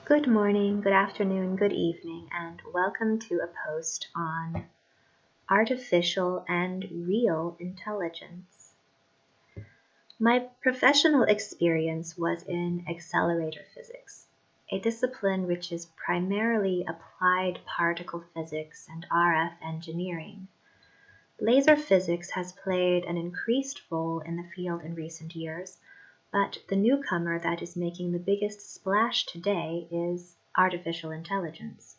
Good morning, good afternoon, good evening, and welcome to a post on artificial and real intelligence. My professional experience was in accelerator physics, a discipline which is primarily applied particle physics and RF engineering. Laser physics has played an increased role in the field in recent years, but the newcomer that is making the biggest splash today is artificial intelligence.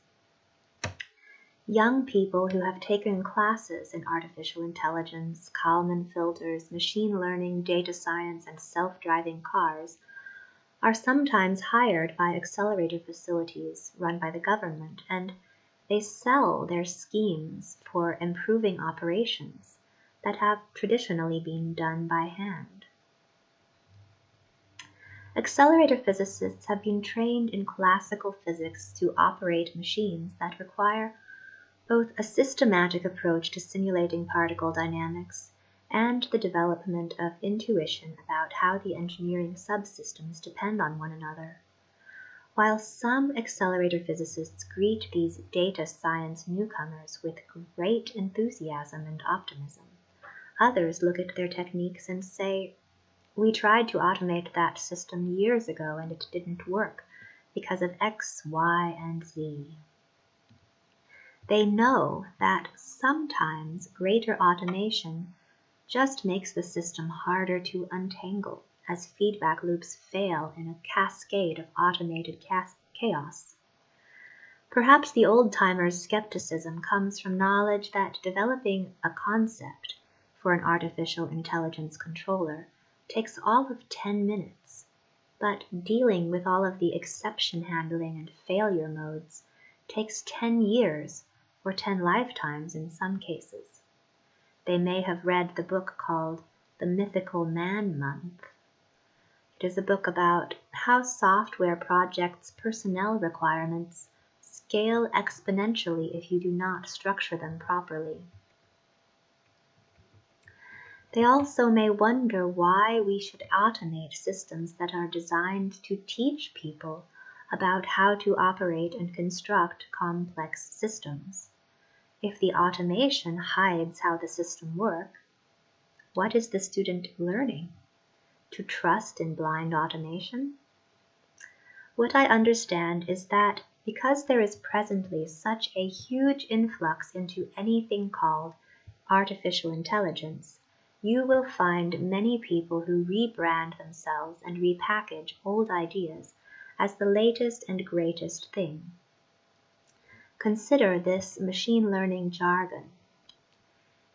Young people who have taken classes in artificial intelligence, Kalman filters, machine learning, data science, and self-driving cars are sometimes hired by accelerator facilities run by the government, and they sell their schemes for improving operations that have traditionally been done by hand. Accelerator physicists have been trained in classical physics to operate machines that require both a systematic approach to simulating particle dynamics and the development of intuition about how the engineering subsystems depend on one another. While some accelerator physicists greet these data science newcomers with great enthusiasm and optimism, others look at their techniques and say, "We tried to automate that system years ago and it didn't work because of X, Y, and Z." They know that sometimes greater automation just makes the system harder to untangle as feedback loops fail in a cascade of automated chaos. Perhaps the old-timers' skepticism comes from knowledge that developing a concept for an artificial intelligence controller takes all of 10 minutes, but dealing with all of the exception handling and failure modes takes 10 years or 10 lifetimes in some cases. They may have read the book called The Mythical Man Month. It is a book about how software projects' personnel requirements scale exponentially if you do not structure them properly. They also may wonder why we should automate systems that are designed to teach people about how to operate and construct complex systems. If the automation hides how the system works, what is the student learning? To trust in blind automation? What I understand is that because there is presently such a huge influx into anything called artificial intelligence, you will find many people who rebrand themselves and repackage old ideas as the latest and greatest thing. Consider this machine learning jargon.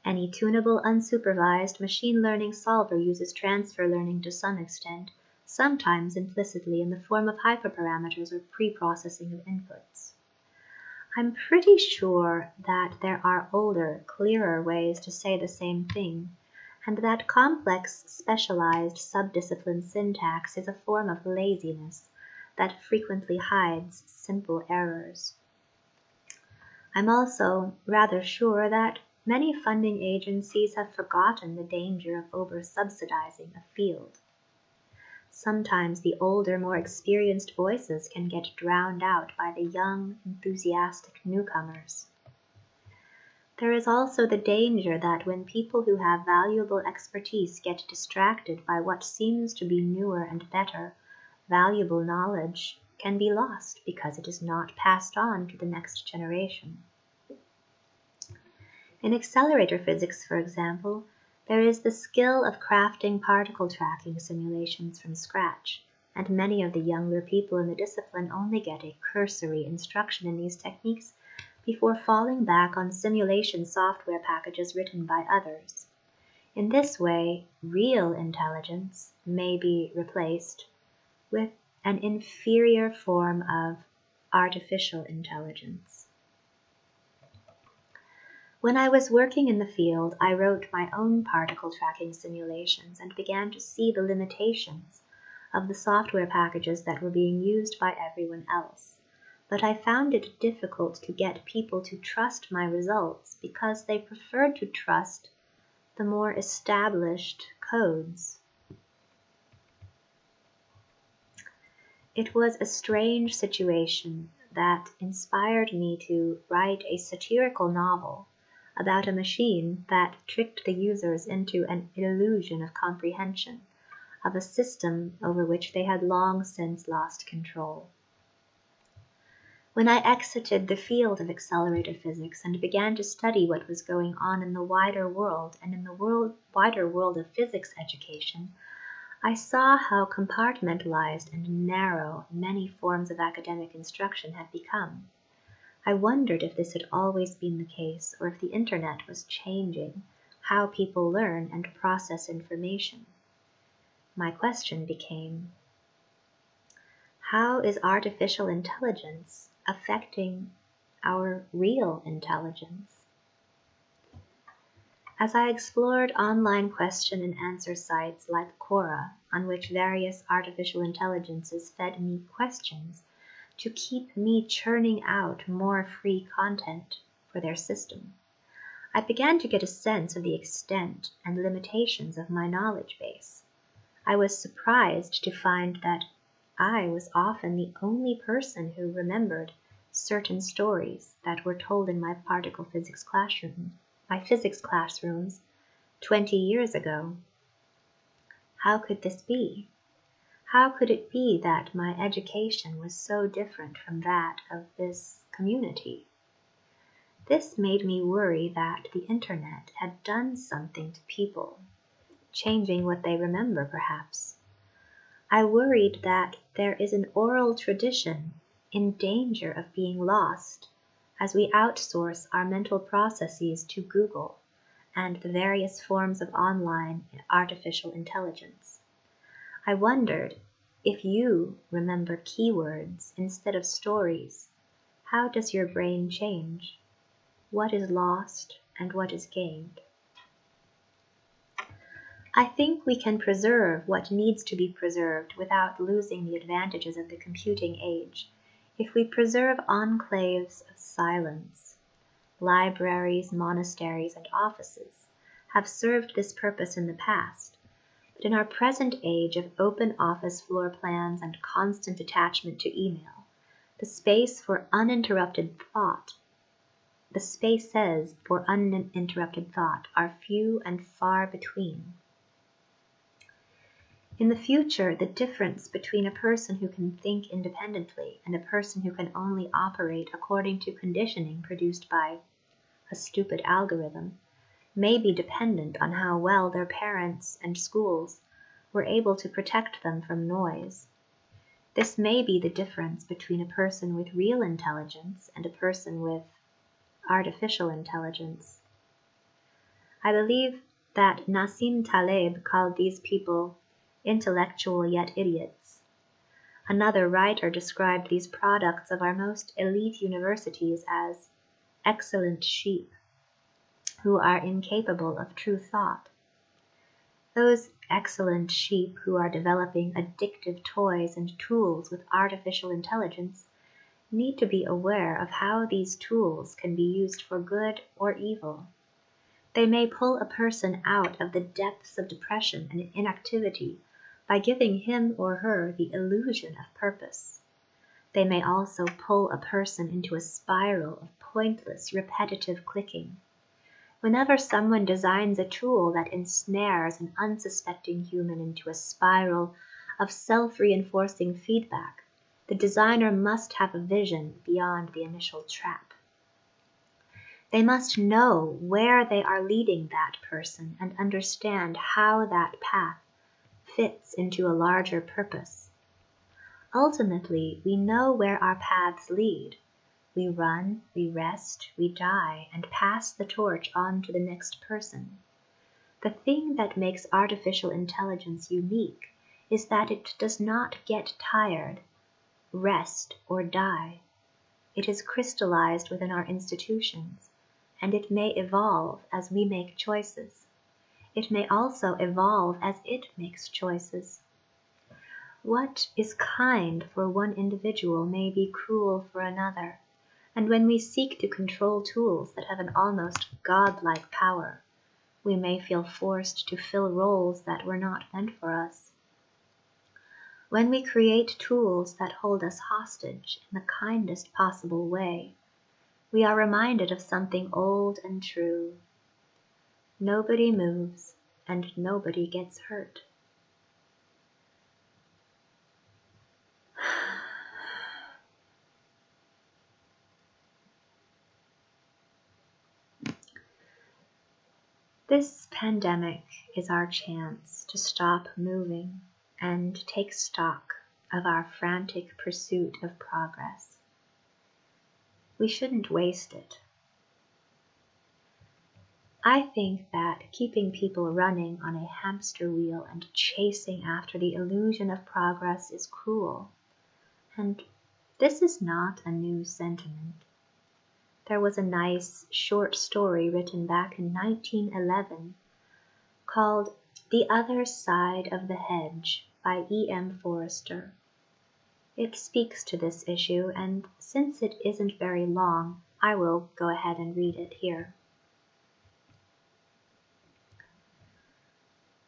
Any tunable, unsupervised machine learning solver uses transfer learning to some extent, sometimes implicitly in the form of hyperparameters or pre-processing of inputs. I'm pretty sure that there are older, clearer ways to say the same thing, and that complex, specialized subdiscipline syntax is a form of laziness that frequently hides simple errors. I'm also rather sure that many funding agencies have forgotten the danger of over-subsidizing a field. Sometimes the older, more experienced voices can get drowned out by the young, enthusiastic newcomers. There is also the danger that when people who have valuable expertise get distracted by what seems to be newer and better, valuable knowledge can be lost because it is not passed on to the next generation. In accelerator physics, for example, there is the skill of crafting particle tracking simulations from scratch, and many of the younger people in the discipline only get a cursory instruction in these techniques before falling back on simulation software packages written by others. In this way, real intelligence may be replaced with an inferior form of artificial intelligence. When I was working in the field, I wrote my own particle tracking simulations and began to see the limitations of the software packages that were being used by everyone else. But I found it difficult to get people to trust my results because they preferred to trust the more established codes. It was a strange situation that inspired me to write a satirical novel about a machine that tricked the users into an illusion of comprehension of a system over which they had long since lost control. When I exited the field of accelerated physics and began to study what was going on in the wider world and in the wider world of physics education, I saw how compartmentalized and narrow many forms of academic instruction had become. I wondered if this had always been the case, or if the internet was changing how people learn and process information. My question became, how is artificial intelligence affecting our real intelligence? As I explored online question and answer sites like Quora, on which various artificial intelligences fed me questions to keep me churning out more free content for their system, I began to get a sense of the extent and limitations of my knowledge base. I was surprised to find that I was often the only person who remembered certain stories that were told in my physics classrooms 20 years ago. How could this be? How could it be that my education was so different from that of this community? This made me worry that the internet had done something to people, changing what they remember perhaps. I worried that there is an oral tradition in danger of being lost as we outsource our mental processes to Google and the various forms of online artificial intelligence. I wondered, if you remember keywords instead of stories, how does your brain change? What is lost and what is gained? I think we can preserve what needs to be preserved without losing the advantages of the computing age if we preserve enclaves of silence. Libraries, monasteries, and offices have served this purpose in the past, but in our present age of open office floor plans and constant attachment to email, the spaces for uninterrupted thought are few and far between. In the future, the difference between a person who can think independently and a person who can only operate according to conditioning produced by a stupid algorithm may be dependent on how well their parents and schools were able to protect them from noise. This may be the difference between a person with real intelligence and a person with artificial intelligence. I believe that Nassim Taleb called these people intellectual yet idiots. Another writer described these products of our most elite universities as excellent sheep, who are incapable of true thought. Those excellent sheep who are developing addictive toys and tools with artificial intelligence need to be aware of how these tools can be used for good or evil. They may pull a person out of the depths of depression and inactivity by giving him or her the illusion of purpose. They may also pull a person into a spiral of pointless, repetitive clicking. Whenever someone designs a tool that ensnares an unsuspecting human into a spiral of self-reinforcing feedback, the designer must have a vision beyond the initial trap. They must know where they are leading that person and understand how that path fits into a larger purpose. Ultimately, we know where our paths lead. We run, we rest, we die, and pass the torch on to the next person. The thing that makes artificial intelligence unique is that it does not get tired, rest, or die. It is crystallized within our institutions, and it may evolve as we make choices. It may also evolve as it makes choices. What is kind for one individual may be cruel for another, and when we seek to control tools that have an almost godlike power, we may feel forced to fill roles that were not meant for us. When we create tools that hold us hostage in the kindest possible way, we are reminded of something old and true. Nobody moves and nobody gets hurt. This pandemic is our chance to stop moving and take stock of our frantic pursuit of progress. We shouldn't waste it. I think that keeping people running on a hamster wheel and chasing after the illusion of progress is cruel, and this is not a new sentiment. There was a nice short story written back in 1911 called The Other Side of the Hedge by E.M. Forster. It speaks to this issue, and since it isn't very long, I will go ahead and read it here.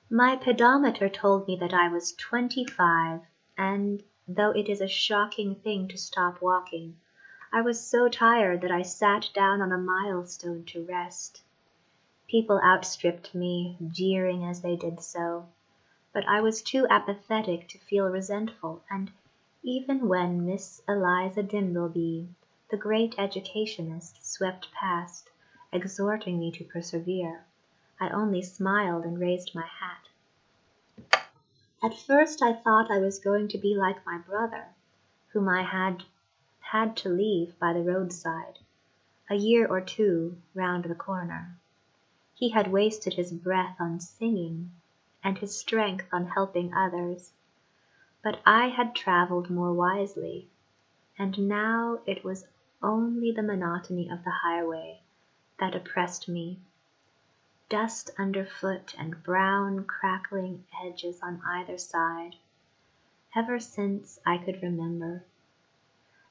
My pedometer told me that I was 25, and though it is a shocking thing to stop walking, I was so tired that I sat down on a milestone to rest. People outstripped me, jeering as they did so, but I was too apathetic to feel resentful, and even when Miss Eliza Dimbleby, the great educationist, swept past, exhorting me to persevere, I only smiled and raised my hat. At first I thought I was going to be like my brother, whom I had to leave by the roadside, a year or two round the corner. He had wasted his breath on singing, and his strength on helping others, but I had travelled more wisely, and now it was only the monotony of the highway that oppressed me. Dust underfoot and brown crackling edges on either side, ever since I could remember.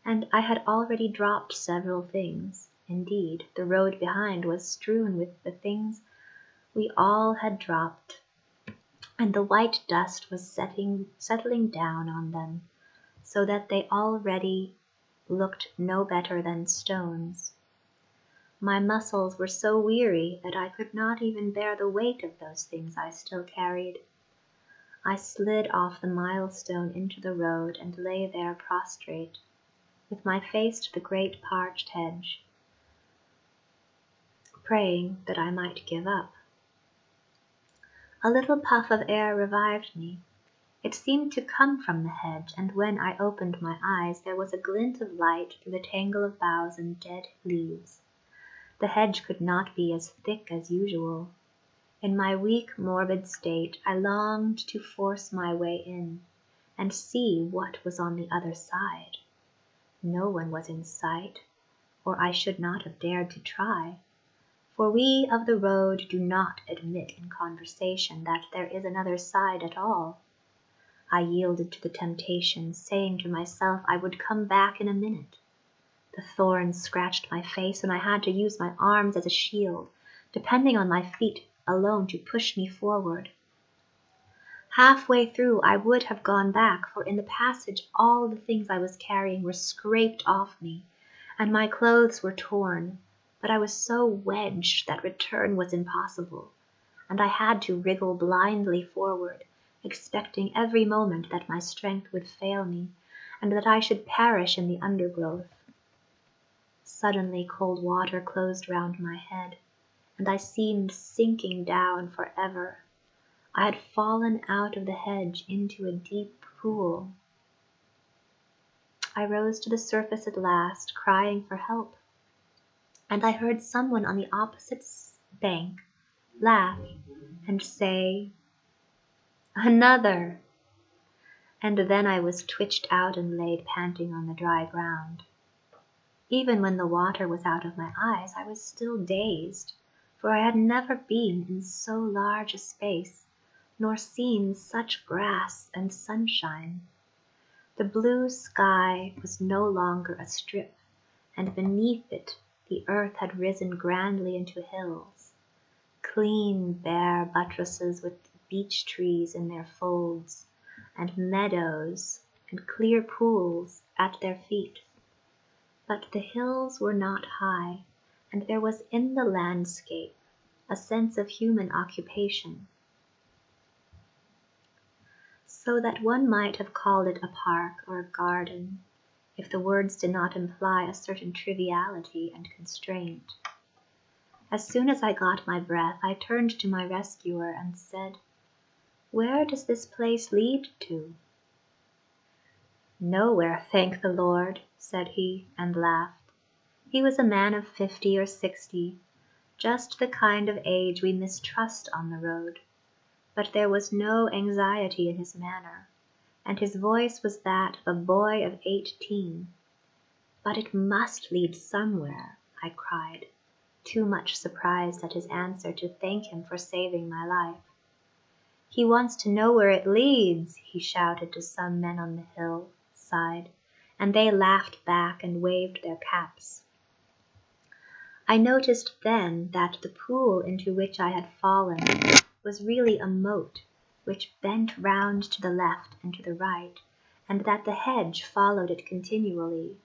And I had already dropped several things. Indeed, the road behind was strewn with the things we all had dropped, and the white dust was settling down on them, so that they already looked no better than stones. My muscles were so weary that I could not even bear the weight of those things I still carried. I slid off the milestone into the road and lay there prostrate, with my face to the great parched hedge, praying that I might give up. A little puff of air revived me. It seemed to come from the hedge, and when I opened my eyes there was a glint of light through the tangle of boughs and dead leaves. The hedge could not be as thick as usual. In my weak, morbid state, I longed to force my way in, and see what was on the other side. No one was in sight, or I should not have dared to try, for we of the road do not admit in conversation that there is another side at all. I yielded to the temptation, saying to myself I would come back in a minute. The thorns scratched my face, and I had to use my arms as a shield, depending on my feet alone to push me forward. Halfway through I would have gone back, for in the passage all the things I was carrying were scraped off me, and my clothes were torn, but I was so wedged that return was impossible, and I had to wriggle blindly forward, expecting every moment that my strength would fail me, and that I should perish in the undergrowth. Suddenly cold water closed round my head, and I seemed sinking down forever. I had fallen out of the hedge into a deep pool. I rose to the surface at last, crying for help, and I heard someone on the opposite bank laugh and say, "Another!" And then I was twitched out and laid panting on the dry ground. Even when the water was out of my eyes, I was still dazed, for I had never been in so large a space, nor seen such grass and sunshine. The blue sky was no longer a strip, and beneath it the earth had risen grandly into hills, clean bare buttresses with beech trees in their folds, and meadows and clear pools at their feet. But the hills were not high, and there was in the landscape a sense of human occupation, so that one might have called it a park or a garden, if the words did not imply a certain triviality and constraint. As soon as I got my breath, I turned to my rescuer and said, "Where does this place lead to?" "Nowhere, thank the Lord," said he, and laughed. He was a man of 50 or 60, just the kind of age we mistrust on the road. But there was no anxiety in his manner, and his voice was that of a boy of 18. "But it must lead somewhere," I cried, too much surprised at his answer to thank him for saving my life. "He wants to know where it leads," he shouted to some men on the hillside, and they laughed back and waved their caps. I noticed then that the pool into which I had fallen was really a moat which bent round to the left and to the right, and that the hedge followed it continually.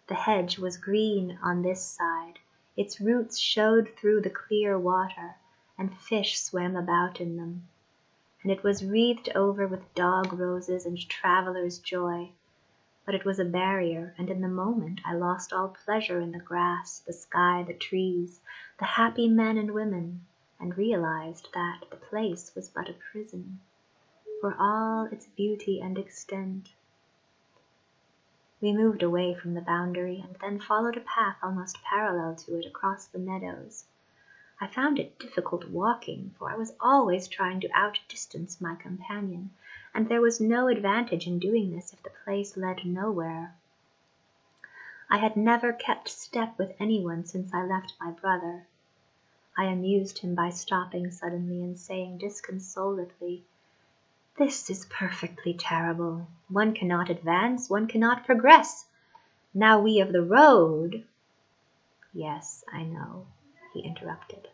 The hedge was green on this side, its roots showed through the clear water, and fish swam about in them, and it was wreathed over with dog roses and traveller's joy. But it was a barrier, and in the moment I lost all pleasure in the grass, the sky, the trees, the happy men and women, and realized that the place was but a prison, for all its beauty and extent. We moved away from the boundary, and then followed a path almost parallel to it across the meadows. I found it difficult walking, for I was always trying to outdistance my companion, and there was no advantage in doing this if the place led nowhere. I had never kept step with anyone since I left my brother. I amused him by stopping suddenly and saying disconsolately, "This is perfectly terrible. One cannot advance, one cannot progress. Now we of the road—" "Yes, I know," he interrupted.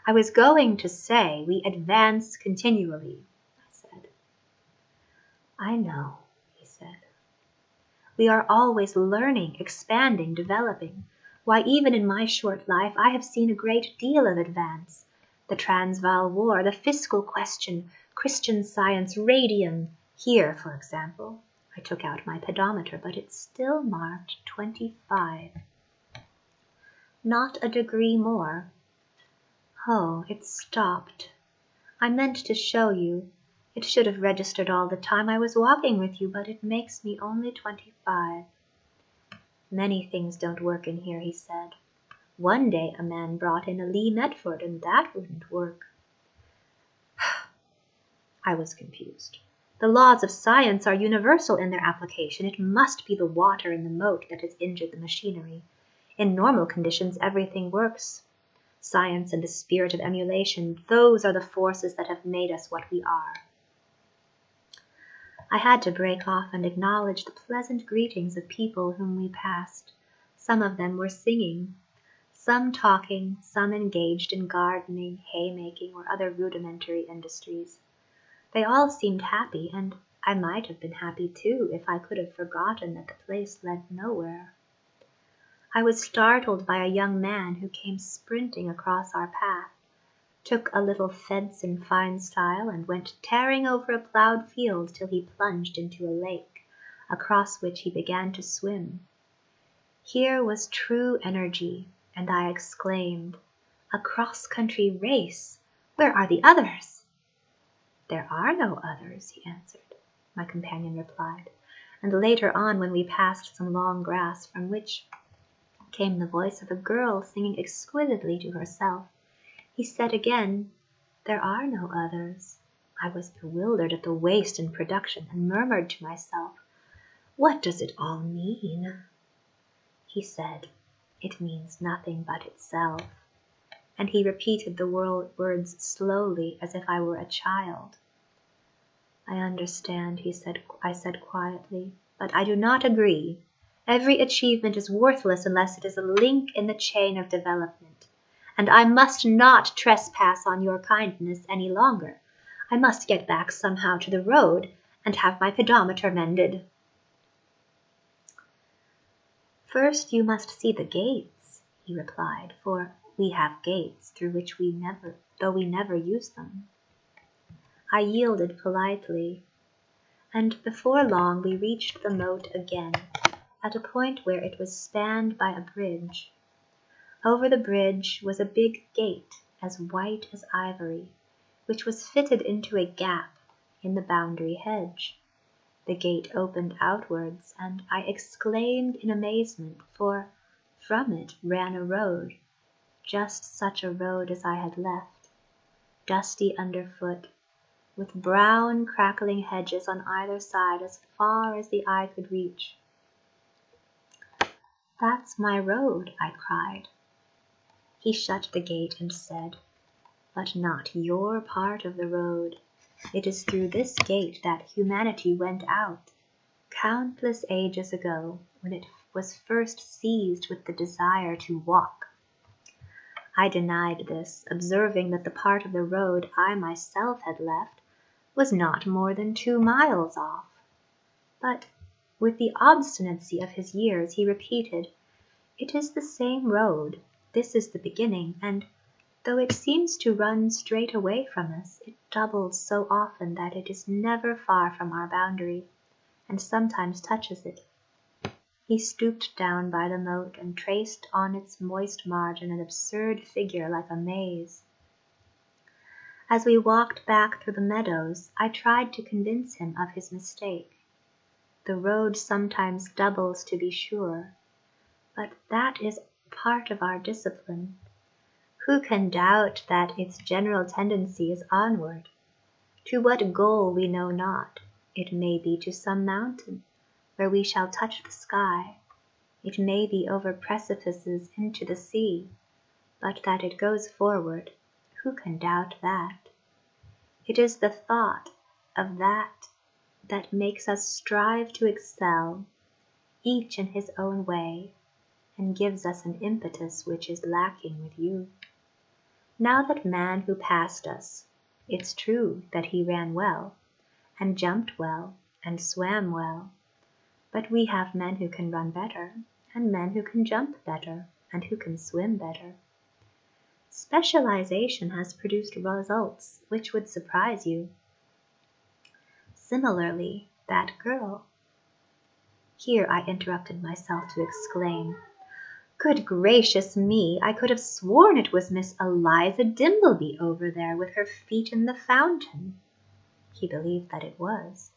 "I was going to say we advance continually," I said. "I know," he said. "We are always learning, expanding, developing. Why, even in my short life I have seen a great deal of advance. The Transvaal War, the fiscal question, Christian Science, radium. Here, for example," I took out my pedometer, but it still marked 25. Not a degree more. Oh, it stopped. I meant to show you. It should have registered all the time I was walking with you, but it makes me only 25. "Many things don't work in here," he said. "One day a man brought in a Lee Metford, and that wouldn't work." I was confused. The laws of science are universal in their application. It must be the water in the moat that has injured the machinery. In normal conditions, everything works. Science and the spirit of emulation, those are the forces that have made us what we are. I had to break off and acknowledge the pleasant greetings of people whom we passed. Some of them were singing, some talking, some engaged in gardening, haymaking, or other rudimentary industries. They all seemed happy, and I might have been happy too if I could have forgotten that the place led nowhere. I was startled by a young man who came sprinting across our path, took a little fence in fine style, and went tearing over a plowed field till he plunged into a lake, across which he began to swim. Here was true energy, and I exclaimed, "A cross-country race! Where are the others?" "There are no others," he answered, my companion replied, and later on when we passed some long grass from which came the voice of a girl singing exquisitely to herself, he said again, "There are no others." I was bewildered at the waste in production and murmured to myself, "What does it all mean?" He said, "It means nothing but itself," and he repeated the words slowly as if I were a child. "I understand," I said quietly, "but I do not agree. Every achievement is worthless unless it is a link in the chain of development. And I must not trespass on your kindness any longer. I must get back somehow to the road, and have my pedometer mended." "First you must see the gates," he replied, "for we have gates through which though we never use them." I yielded politely, and before long we reached the moat again, at a point where it was spanned by a bridge. Over the bridge was a big gate as white as ivory, which was fitted into a gap in the boundary hedge. The gate opened outwards, and I exclaimed in amazement, for from it ran a road, just such a road as I had left, dusty underfoot, with brown crackling hedges on either side as far as the eye could reach. "That's my road," I cried. He shut the gate and said, "But not your part of the road. It is through this gate that humanity went out, countless ages ago, when it was first seized with the desire to walk." I denied this, observing that the part of the road I myself had left was not more than 2 miles off. But with the obstinacy of his years he repeated, "It is the same road. This is the beginning, and though it seems to run straight away from us, it doubles so often that it is never far from our boundary, and sometimes touches it." He stooped down by the moat and traced on its moist margin an absurd figure like a maze. As we walked back through the meadows, I tried to convince him of his mistake. The road sometimes doubles, to be sure, but that is part of our discipline. Who can doubt that its general tendency is onward? To what goal we know not. It may be to some mountain, where we shall touch the sky. It may be over precipices into the sea, but that it goes forward, who can doubt that? It is the thought of that that makes us strive to excel, each in his own way, and gives us an impetus which is lacking with you. Now that man who passed us, it's true that he ran well, and jumped well, and swam well, but we have men who can run better, and men who can jump better, and who can swim better. Specialization has produced results which would surprise you. Similarly, that girl." Here I interrupted myself to exclaim, "Good gracious me, I could have sworn it was Miss Eliza Dimbleby over there with her feet in the fountain." He believed that it was.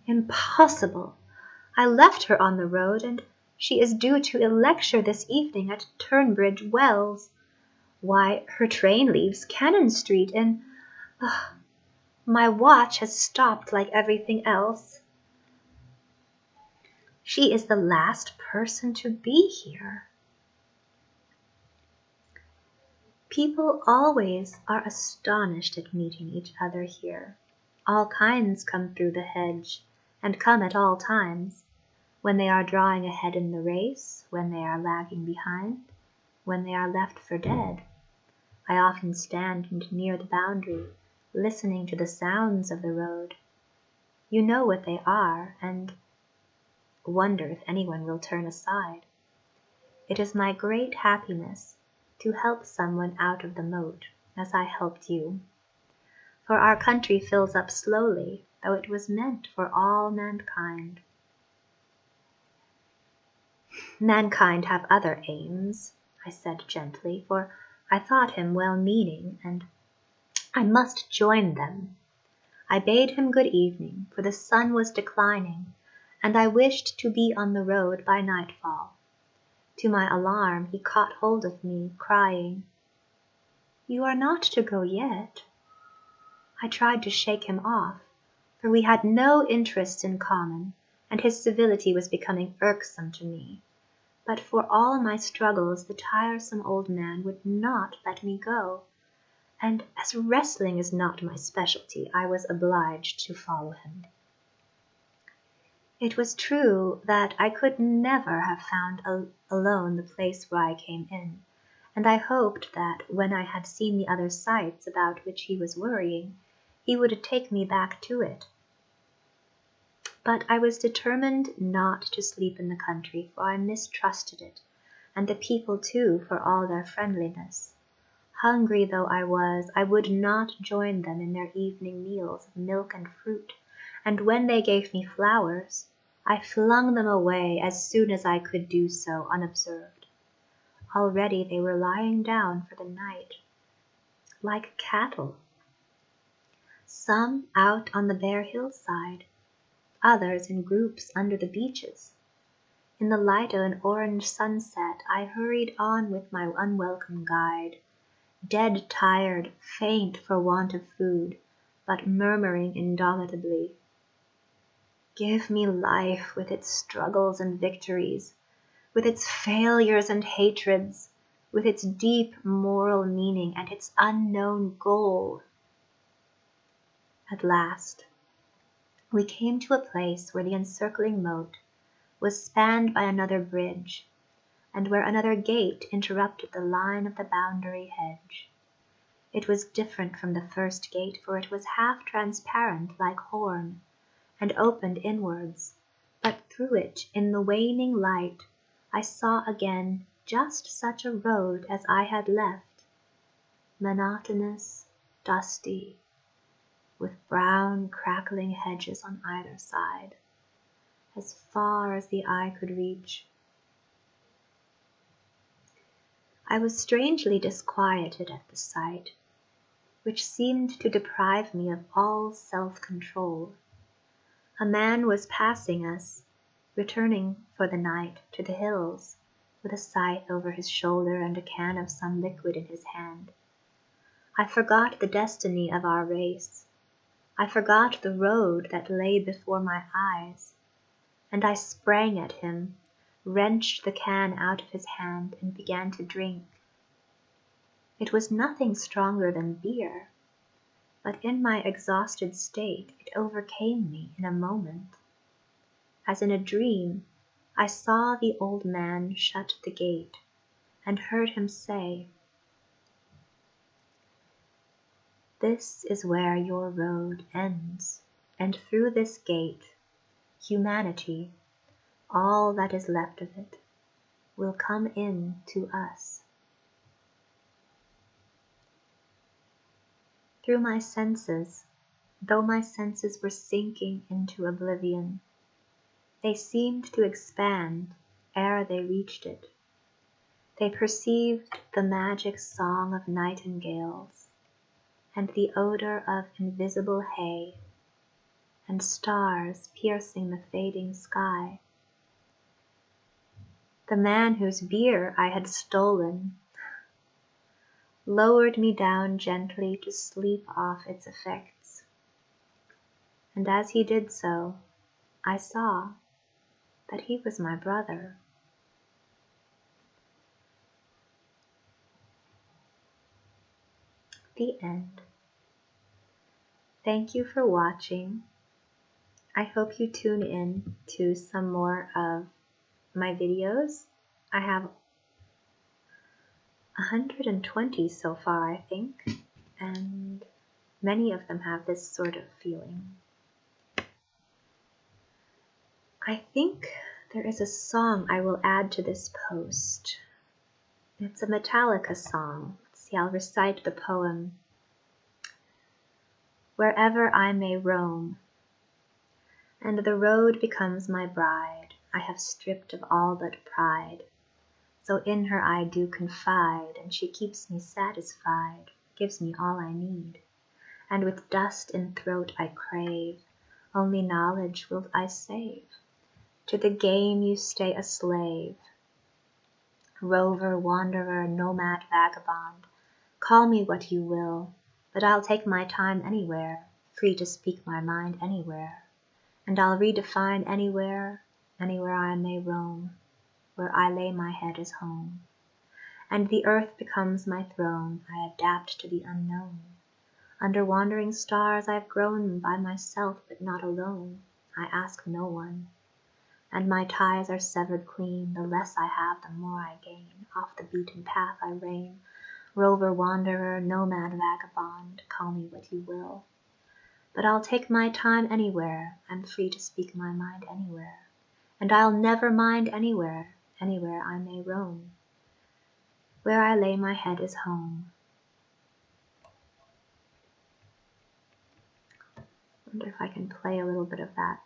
"Impossible! I left her on the road, and she is due to a lecture this evening at Turnbridge Wells. Why, her train leaves Cannon Street in... my watch has stopped like everything else. She is the last person to be here." People always are astonished at meeting each other here. All kinds come through the hedge, and come at all times, when they are drawing ahead in the race, when they are lagging behind, when they are left for dead. I often stand near the boundary, listening to the sounds of the road. You know what they are, and wonder if anyone will turn aside. It is my great happiness to help someone out of the moat, as I helped you. For our country fills up slowly, though it was meant for all mankind. "Mankind have other aims," I said gently, for I thought him well-meaning, and I must join them. I bade him good evening, for the sun was declining, and I wished to be on the road by nightfall. To my alarm he caught hold of me, crying, "You are not to go yet." I tried to shake him off, for we had no interests in common, and his civility was becoming irksome to me. But for all my struggles the tiresome old man would not let me go, and as wrestling is not my specialty, I was obliged to follow him. It was true that I could never have found alone the place where I came in, and I hoped that when I had seen the other sights about which he was worrying, he would take me back to it. But I was determined not to sleep in the country, for I mistrusted it, and the people too, for all their friendliness. Hungry though I was, I would not join them in their evening meals of milk and fruit, and when they gave me flowers, I flung them away as soon as I could do so unobserved. Already they were lying down for the night, like cattle, some out on the bare hillside, others in groups under the beeches. In the light of an orange sunset, I hurried on with my unwelcome guide, dead tired, faint for want of food, but murmuring indomitably, "Give me life with its struggles and victories, with its failures and hatreds, with its deep moral meaning and its unknown goal." At last, we came to a place where the encircling moat was spanned by another bridge, and where another gate interrupted the line of the boundary hedge. It was different from the first gate, for it was half transparent like horn, and opened inwards, but through it, in the waning light, I saw again just such a road as I had left, monotonous, dusty, with brown crackling hedges on either side, as far as the eye could reach. I was strangely disquieted at the sight, which seemed to deprive me of all self-control. A man was passing us, returning for the night to the hills, with a scythe over his shoulder and a can of some liquid in his hand. I forgot the destiny of our race. I forgot the road that lay before my eyes, and I sprang at him, wrenched the can out of his hand, and began to drink. It was nothing stronger than beer, but in my exhausted state it overcame me in a moment. As in a dream, I saw the old man shut the gate, and heard him say, "This is where your road ends, and through this gate, humanity, all that is left of it, will come in to us." Through my senses, though my senses were sinking into oblivion, they seemed to expand ere they reached it. They perceived the magic song of nightingales, and the odor of invisible hay, and stars piercing the fading sky. The man whose beer I had stolen lowered me down gently to sleep off its effects, and as he did so, I saw that he was my brother. The end. Thank you for watching. I hope you tune in to some more of my videos. I have 120 so far, I think, and many of them have this sort of feeling. I think there is a song I will add to this post. It's a Metallica song. Let's see, I'll recite the poem. Wherever I may roam, and the road becomes my bride, I have stripped of all but pride. So in her I do confide, and she keeps me satisfied, gives me all I need. And with dust in throat I crave, only knowledge will I save. To the game you stay a slave. Rover, wanderer, nomad, vagabond, call me what you will, but I'll take my time anywhere, free to speak my mind anywhere. And I'll redefine anywhere, anywhere I may roam, where I lay my head as home. And the earth becomes my throne, I adapt to the unknown. Under wandering stars I've grown by myself, but not alone. I ask no one. And my ties are severed clean, the less I have, the more I gain. Off the beaten path I reign, rover, wanderer, nomad, vagabond, call me what you will. But I'll take my time anywhere, I'm free to speak my mind anywhere, and I'll never mind anywhere, anywhere I may roam. Where I lay my head is home. I wonder if I can play a little bit of that.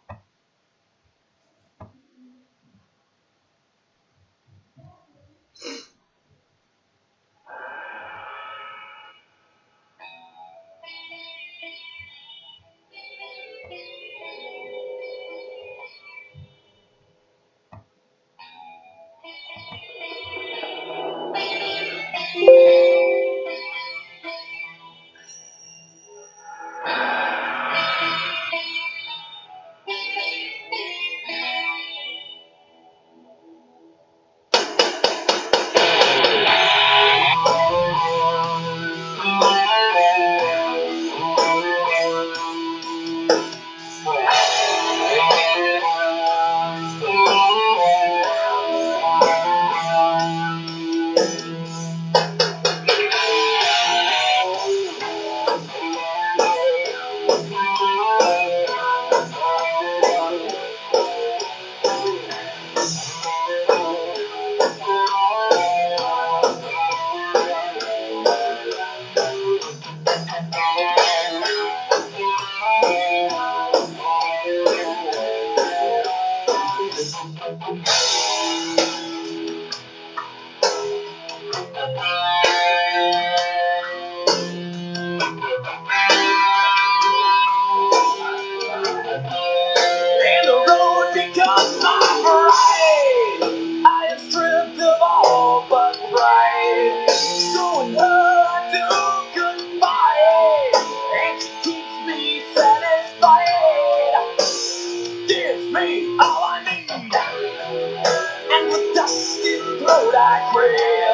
And the road becomes my bride. I am stripped of all but pride. So in her I do goodbye, and she keeps me satisfied. Gives me all I need, and with dust in throat I crave.